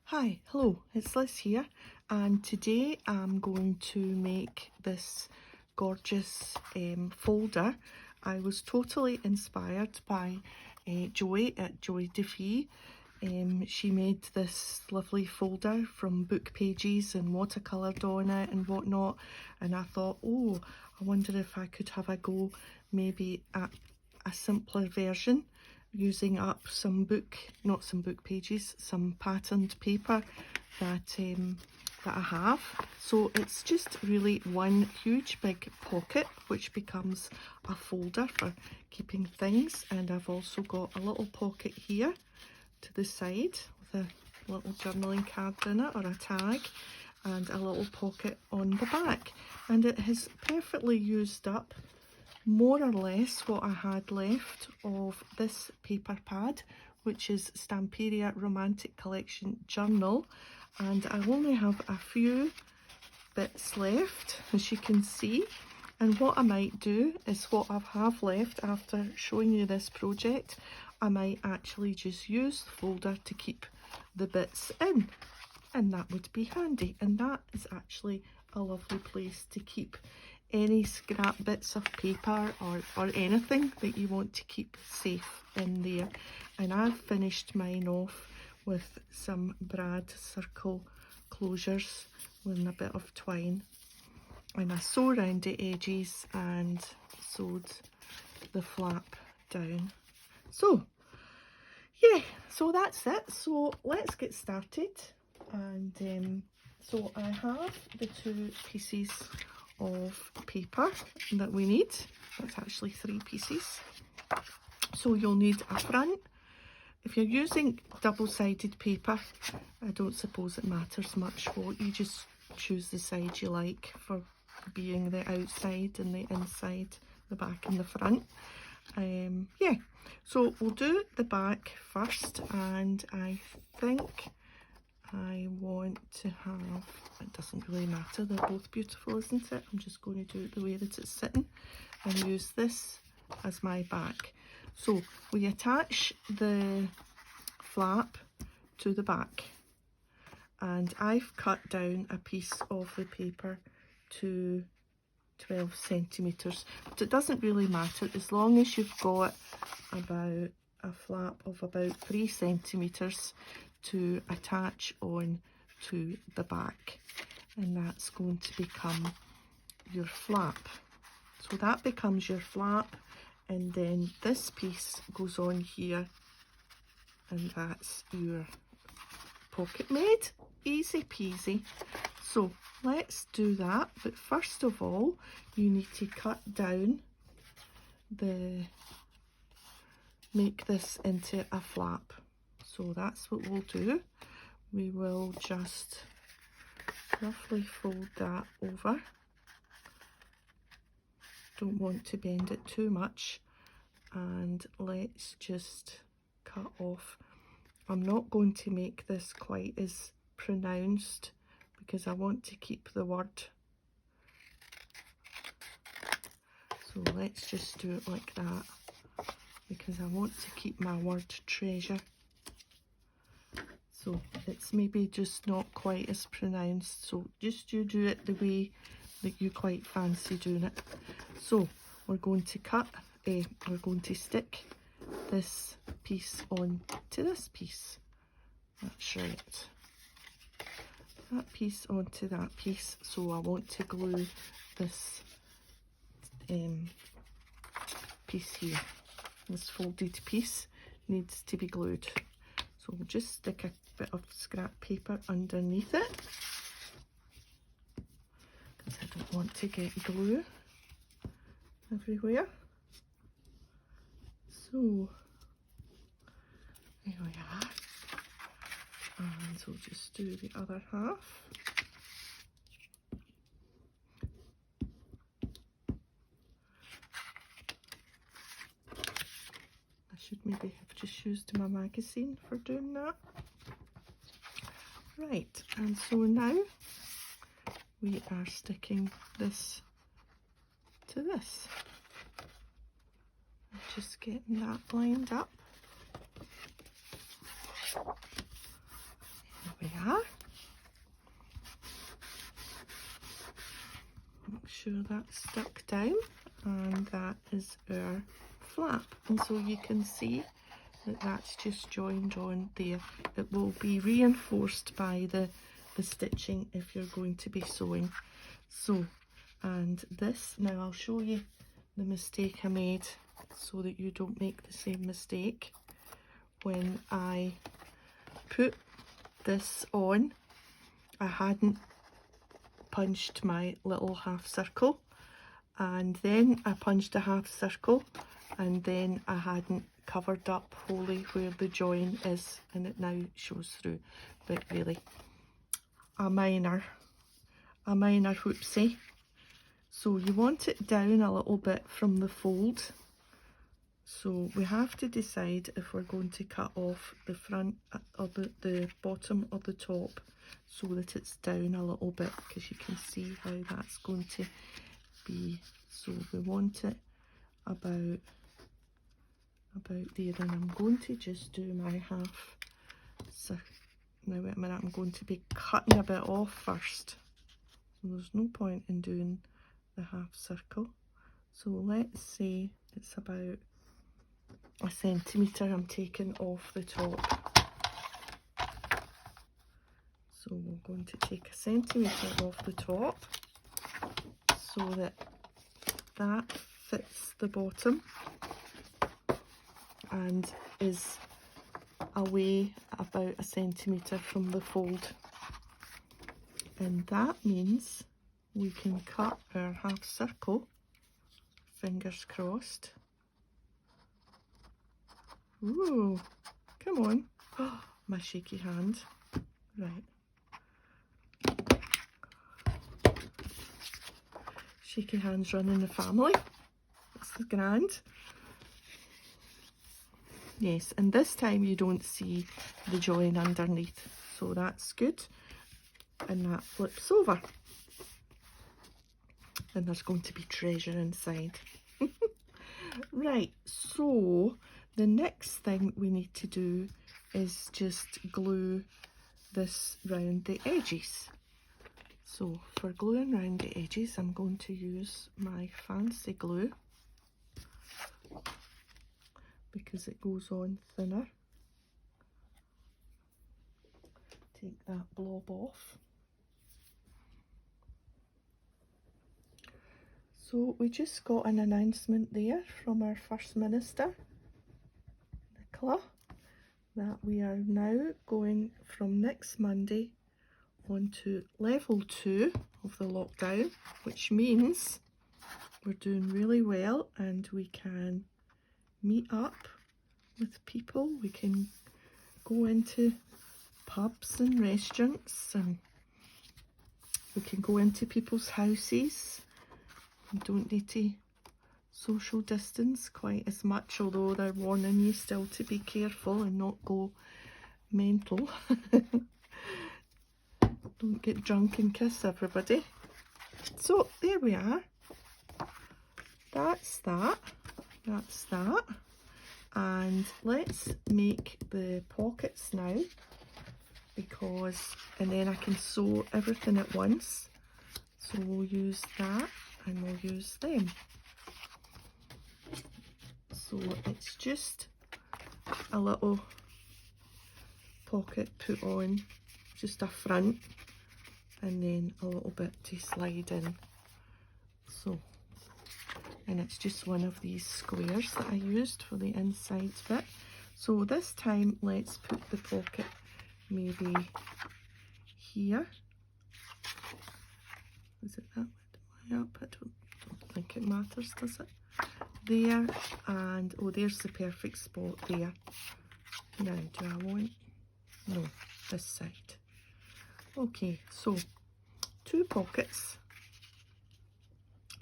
Hi, hello, it's Liz here, and today I'm going to make this gorgeous folder. I was totally inspired by Joy at Joy Defee. She made this lovely folder from book pages and watercoloured on it and whatnot, and I thought, oh, I wonder if I could have a go maybe at a simpler version, using up some book pages, some patterned paper that I have. So it's just really one huge big pocket which becomes a folder for keeping things, and I've also got a little pocket here to the side with a little journaling card in it or a tag, and a little pocket on the back, and it has perfectly used up more or less what I had left of this paper pad, which is Stamperia Romantic Collection Journal, and I only have a few bits left, as you can see. And what I might do is, what I have left after showing you this project, I might actually just use the folder to keep the bits in, and that would be handy. And that is actually a lovely place to keep any scrap bits of paper or anything that you want to keep safe in there. And I've finished mine off with some brad circle closures with a bit of twine, and I sew around the edges and sewed the flap down. So yeah, so that's it. So let's get started. And so I have the two pieces of paper that we need. That's actually 3 pieces. So you'll need a front. If you're using double-sided paper, I don't suppose it matters much what, you just choose the side you like for being the outside and the inside, the back and the front. Yeah, so we'll do the back first, and I think I want to have, it doesn't really matter, they're both beautiful, isn't it? I'm just going to do it the way that it's sitting and use this as my back. So we attach the flap to the back, and I've cut down a piece of the paper to 12 centimetres, but it doesn't really matter as long as you've got about a flap of about 3 centimetres to attach on to the back, and that's going to become your flap. So that becomes your flap, and then this piece goes on here, and that's your pocket made. Easy peasy. So let's do that, but first of all you need to cut down make this into a flap. So that's what we'll do. We will just roughly fold that over. Don't want to bend it too much, and let's just cut off. I'm not going to make this quite as pronounced because I want to keep the word. So let's just do it like that because I want to keep my word treasure. So it's maybe just not quite as pronounced, so just you do it the way that you quite fancy doing it. So we're going to we're going to stick this piece on to this piece. That's right. That piece onto that piece. So I want to glue this piece here. This folded piece needs to be glued. So we'll just stick a bit of scrap paper underneath it because I don't want to get glue everywhere. So there we are, and so we'll just do the other half. I should maybe have just used my magazine for doing that. Right, and so now we are sticking this to this. Just getting that lined up. There we sure that's stuck down, and that is our flap. And so you can see that that's just joined on there. It will be reinforced by the stitching if you're going to be sewing. So, and this, now I'll show you the mistake I made so that you don't make the same mistake. When I put this on, I hadn't punched my little half circle, and then I punched a half circle, and then I hadn't covered up wholly where the join is, and it now shows through. But really, a minor whoopsie. So you want it down a little bit from the fold. So we have to decide if we're going to cut off the front or the bottom or the top, so that it's down a little bit, because you can see how that's going to be. So we want it about there, and I'm going to just do my half circle. Now wait a minute, I'm going to be cutting a bit off first. So there's no point in doing the half circle. So let's say it's about a centimetre I'm taking off the top. So we're going to take a centimetre off the top so that that fits the bottom and is away about a centimetre from the fold. And that means we can cut our half circle, fingers crossed. Ooh, come on. Oh, my shaky hand. Right. Shaky hands run in the family. That's grand. Yes, and this time you don't see the join underneath, so that's good. And that flips over. And there's going to be treasure inside. Right, so the next thing we need to do is just glue this round the edges. So for gluing round the edges, I'm going to use my fancy glue because it goes on thinner. Take that blob off. So we just got an announcement there from our First Minister, Nicola, that we are now going from next Monday on to level 2 of the lockdown, which means we're doing really well and we can meet up with people. We can go into pubs and restaurants, and we can go into people's houses. We don't need to social distance quite as much, although they're warning you still to be careful and not go mental. Don't get drunk and kiss everybody. So there we are. That's that. That's that. And let's make the pockets now, because, and then I can sew everything at once. So we'll use that and we'll use them. So it's just a little pocket put on, just a front, and then a little bit to slide in. So, and it's just one of these squares that I used for the inside bit. So this time let's put the pocket maybe here. Is it that way up? I don't think it matters, does it? There, and oh, there's the perfect spot there. Now, do I want, no, this side. Okay, so 2 pockets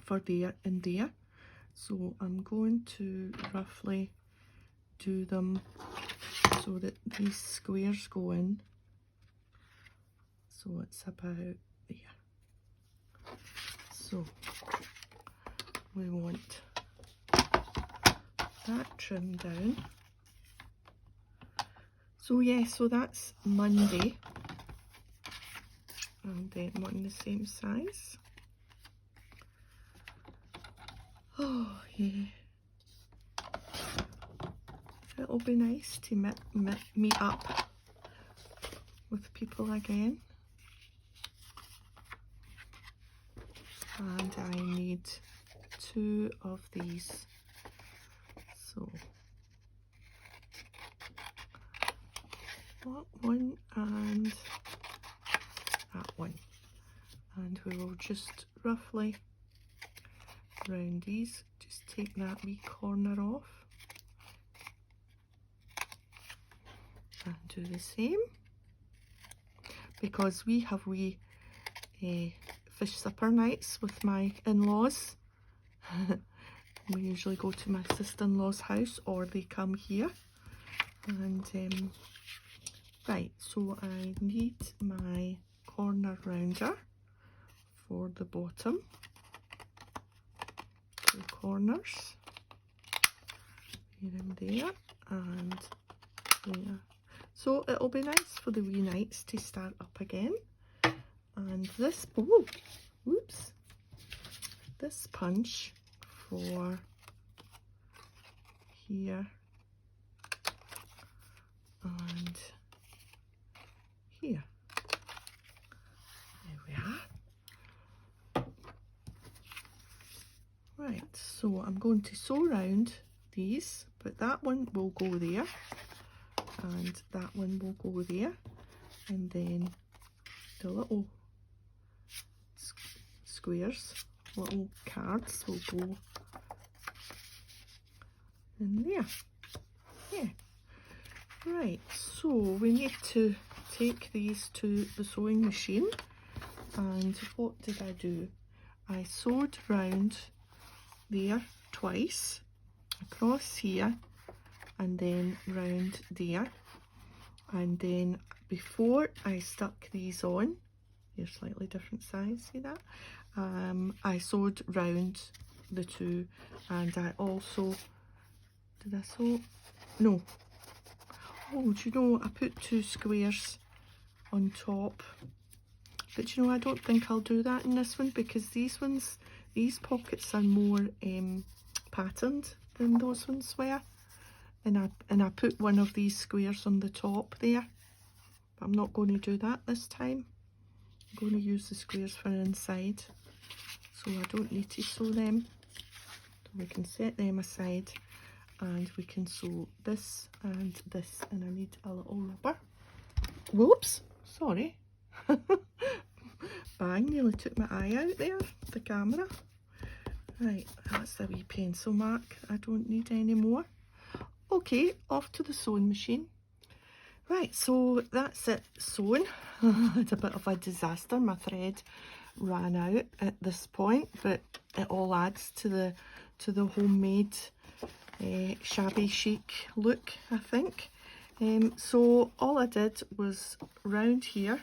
for there and there. So I'm going to roughly do them so that these squares go in. So it's about there. So we want that trimmed down. So yeah, so that's Monday, and then one the same size. Oh yeah, it'll be nice to meet up with people again. And I need 2 of these, so that one and that one, and we will just roughly round these. Just take that wee corner off and do the same, because we have wee fish supper nights with my in-laws. We usually go to my sister-in-law's house or they come here. And right, so I need my corner rounder for the bottom 2 corners, here and there and there. So it'll be nice for the wee nights to start up again. And this, oh, whoops, this punch for here and here. There we are. Right, so I'm going to sew round these, but that one will go there and that one will go there, and then the little squares, little cards will go in there. Yeah. Right, so we need to take these to the sewing machine, and what did I do? I sewed round there twice, across here and then round there, and then before I stuck these on, they're slightly different size, see that? I sewed round the 2, and I also, did I sew? No. Oh, do you know, I put 2 squares on top, but you know, I don't think I'll do that in this one, because these ones, these pockets are more patterned than those ones were, and I put one of these squares on the top there, but I'm not going to do that this time. I'm going to use the squares for inside, so I don't need to sew them. So we can set them aside, and we can sew this and this, and I need a little rubber. Whoops, sorry. Bang, nearly took my eye out there, the camera. Right, that's a wee pencil mark. I don't need any more. Okay, off to the sewing machine. Right, so that's it sewing. It's a bit of a disaster. My thread ran out at this point, but it all adds to the homemade shabby chic look, I think. So all I did was round here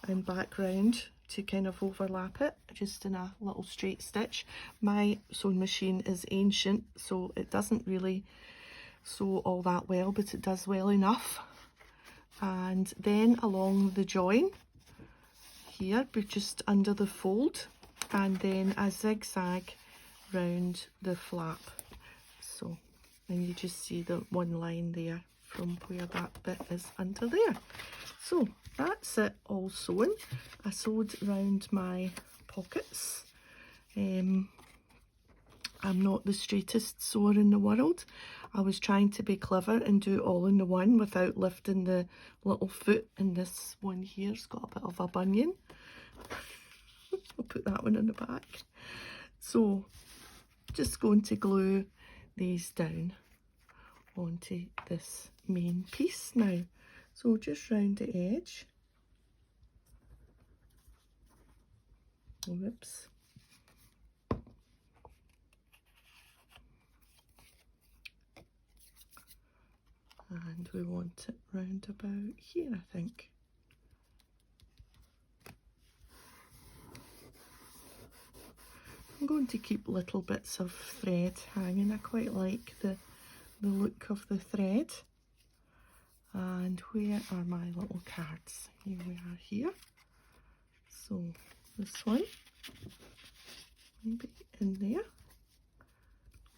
and back round to kind of overlap it, just in a little straight stitch. My sewing machine is ancient, so it doesn't really sew all that well, but it does well enough. And then along the join here, but just under the fold, and then a zigzag round the flap. So, and you just see the one line there from where that bit is under there. So that's it all sewn. I sewed round my pockets. I'm not the straightest sewer in the world. I was trying to be clever and do it all in the one without lifting the little foot, and this one here's got a bit of a bunion. I'll put that one in the back. So just going to glue these down onto this main piece now. So just round the edge. Whoops. And we want it round about here, I think. I'm going to keep little bits of thread hanging. I quite like the look of the thread. And where are my little cards? Here we are here. So this one, maybe in there.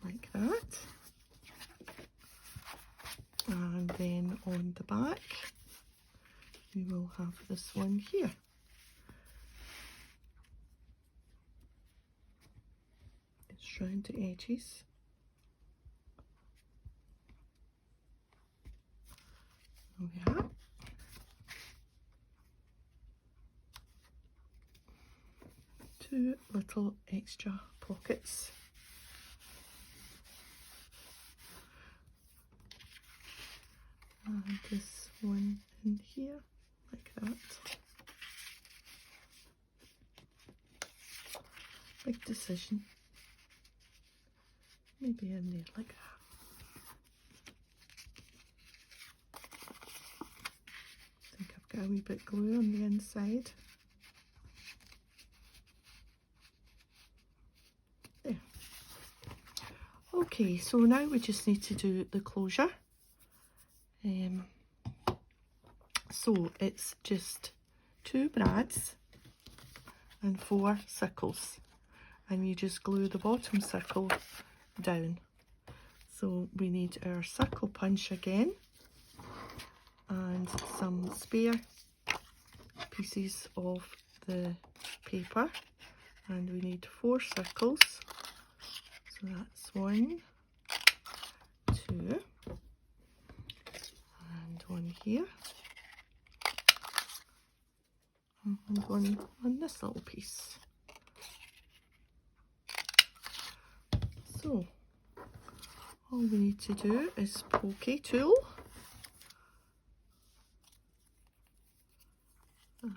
like that. And then on the back we will have this one here. Just round the edges. There we are. Two little extra pockets. And this one in here, like that. Big decision. Maybe in there like that. I think I've got a wee bit glue on the inside. There. Okay, so now we just need to do the closure. So it's just 2 brads and 4 circles, and you just glue the bottom circle down. So we need our circle punch again and some spare pieces of the paper, and we need 4 circles. So that's 1, 2, and one here, and one on this little piece. So all we need to do is pokey tool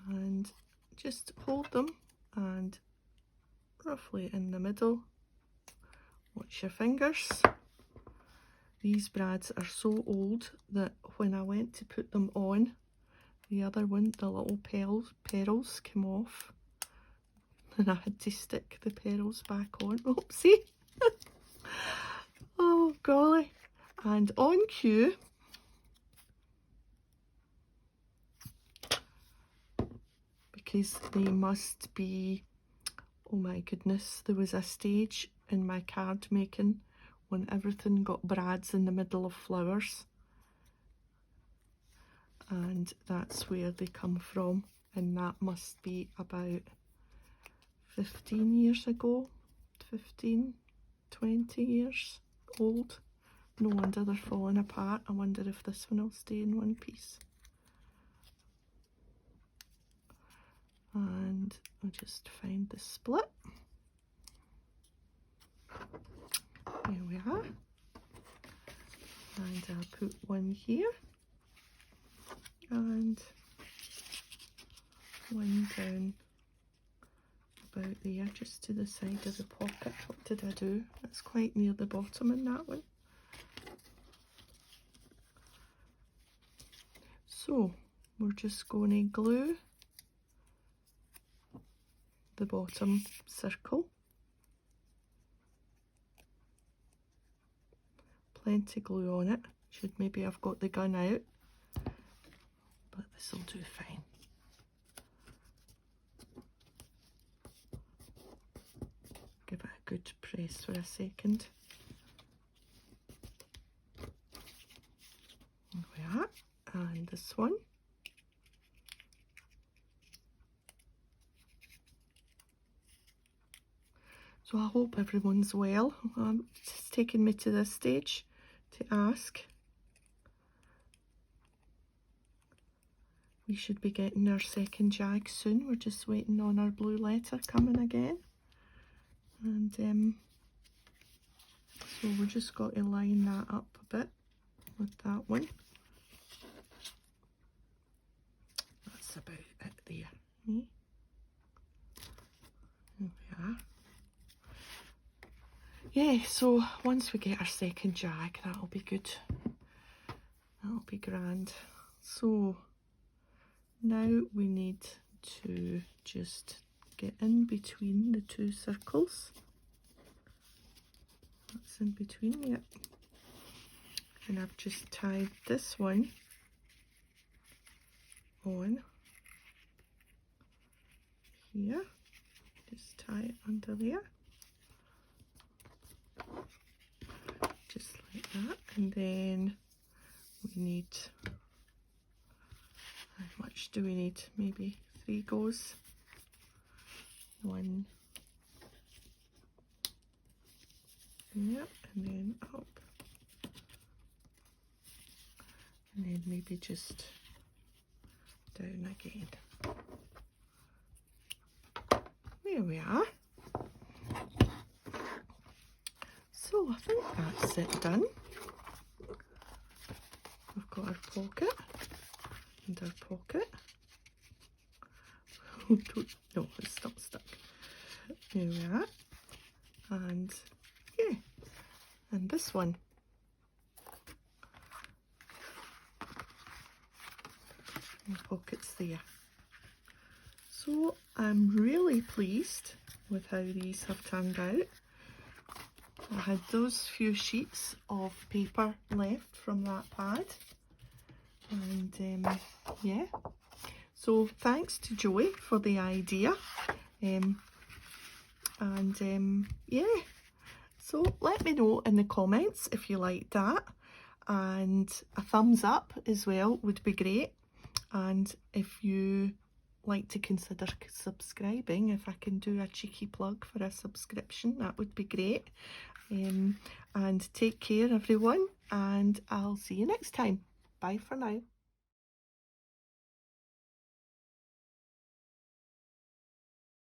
and just hold them, and roughly in the middle. Watch your fingers. These brads are so old that when I went to put them on, the other one, the little petals came off, and I had to stick the petals back on. Oopsie! Oh golly! And on cue, because they must be, oh my goodness, there was a stage in my card making when everything got brads in the middle of flowers, and that's where they come from, and that must be about 15 years ago, 15, 20 years old. No wonder they're falling apart. I wonder if this one will stay in one piece. And I'll just find the split. There we are. And I'll put one here and one down about there, just to the side of the pocket. What did I do? That's quite near the bottom in that one. So we're just going to glue the bottom circle. Plenty glue on it. Should maybe have got the gun out, but this will do fine. Give it a good press for a second. There we are. And this one. So I hope everyone's well. It's taken me to this stage to ask. We should be getting our second jag soon. We're just waiting on our blue letter coming again. And so we've just got to line that up a bit with that one. That's about it there. There we are. Yeah, so once we get our second jag, that'll be good. That'll be grand. So now we need to just get in between the 2 circles. That's in between, yep. And I've just tied this one on here. Just tie it under there. that, and then we need, how much do we need? Maybe 3 goes. 1, yep, and then up, and then maybe just down again. There we are. So I think that's it done. We've got our pocket and our pocket. No, it's not stuck. There we are. And yeah, and this one. And pockets there. So I'm really pleased with how these have turned out. I had those few sheets of paper left from that pad, and yeah, so thanks to Joey for the idea, yeah, so let me know in the comments if you like that, and a thumbs up as well would be great, and if you like to consider subscribing, if I can do a cheeky plug for a subscription, that would be great. And take care everyone, and I'll see you next time. Bye for now.